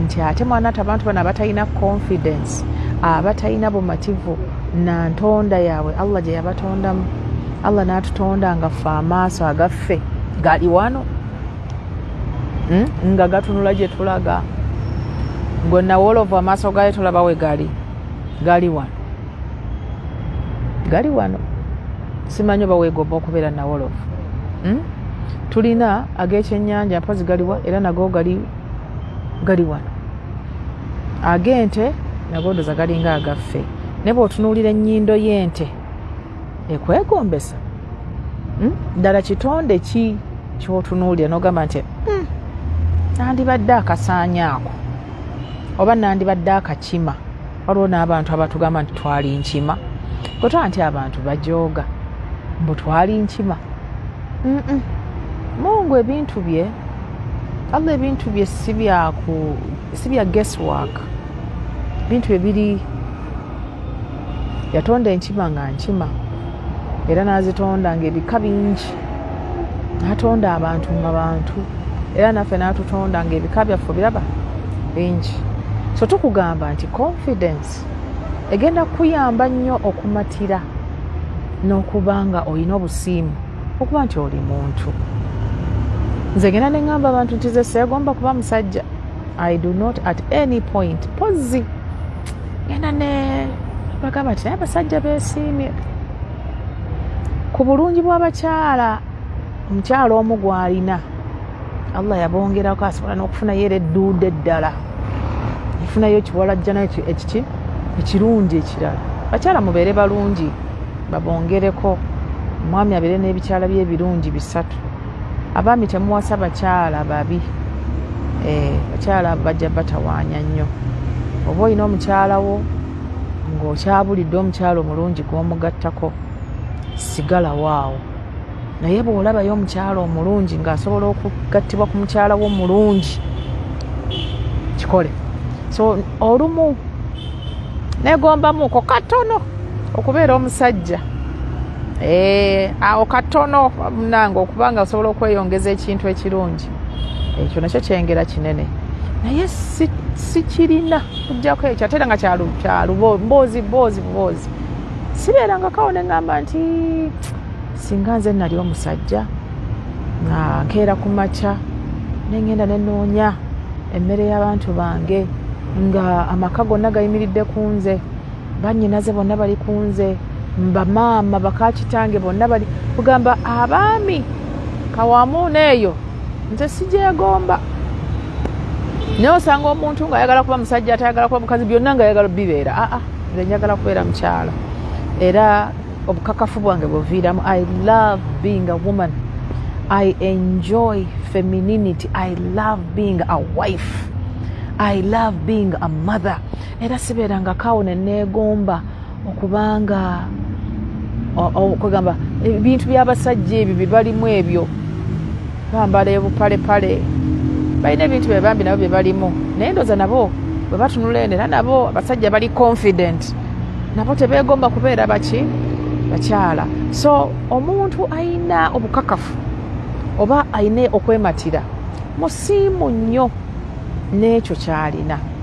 nti ate mwana abantu bano abatalina confidence abatalina bumativu na ntonda yaabwe Allah gye yabatondamu Allah n'atutonda nga ffe amaaso agaffe gali wano nga gatunula gye tulaga ngonna wolovu amaaso gayo tulaba we gali wano simanyi oba weegomba okubeera na wolovu tulina ag'ekyennyanja mpozi galiwa era nago gali wano ag'ente nago ndoza galinga agaffe ne bw'otunuulira ennyindo y'ente ekwegombesa ddala kitonde ki ky'otunuulira n'ogamba nti nandibadde akasaanyaako oba nandibadde akakima waliwo n'abantu abatugamba nti twali nkima kotwa nti abantu bajooga mbu twali nkima Mungu ebintu bye Allah ebintu bye si bya guesswork bintu ebiri yatonda enkima nga nkima era n'azitonda ng'ebika bingi n'atonda abantu nga bantu era naffe n'atutonda ng'ebika byaffe biraba bingi so tukugamba nti confidence egenda kuyamba nnyo okumatira n'okuba nga olina obusiimu okuba nti oli muntu nze genda ne ŋŋamba abantu nti ze seegomba kuba musajja I do not at any point pozzi genda ne bagamba nti naye abasajja beesiimye ku bulungi bw'abakyala omukyala omu gw'alina Allah yabongerako asobola n'okufunayo era edduude eddala efunayo ekiwalajja nayo ekirungi ekirala bakyala mubeere balungi babongereko omwami abeere n'ebikyala by'ebirungi 3 abaami temuwasa bakyala babi bakyala bajja batawaanya nnyo oba olina omukyala wo ng'okyabulidde omukyala omulungi gw'omugattako sigala waawo naye bw'olabayo omukyala omulungi ng'asobola okugattibwa ku mukyala wo omulungi kikole so olumu negombamuuko katono okubeera omusajja awo katono munange okubanga osobola okweyongeza ekintu ekirungi ekyo nakyo kyengera kinene naye si kirina kujjako ekyo ate era nga mboozi sibeerangakawo ne ŋŋamba nti singa nze nali omusajja nga nkeera ku makya nengenda nenoonya emmere y'abantu bange nga amaka gonna gayimiridde ku nze bannyinaze bonna bali ku nze bamaama bakakitange bonna bali kugamba abaami kawamu neeyo nze sigyegomba naye osanga omuntu ng'ayagala kuba musajja atayagala kuba mukazi byonna ng'ayagala bibeera nze njagala kubeera mukyala era obukakafu bwange buviiramu I love being a woman I enjoy femininity I love being a wife I love being a mother era sibeeranga kawo neneegomba okubanga okugamba ebintu by'abasajja ebyo bibalimu ebyo bambala ebupalepale balina ebintu bebambi nabo bye balimu naye ndoza nabo bwe batunula eno era nabo abasajja bali confident nabo tebeegomba kubeera bakyala so omuntu ayina obukakafu oba ayina okwematira musiimu nnyo n'ekyo kyalina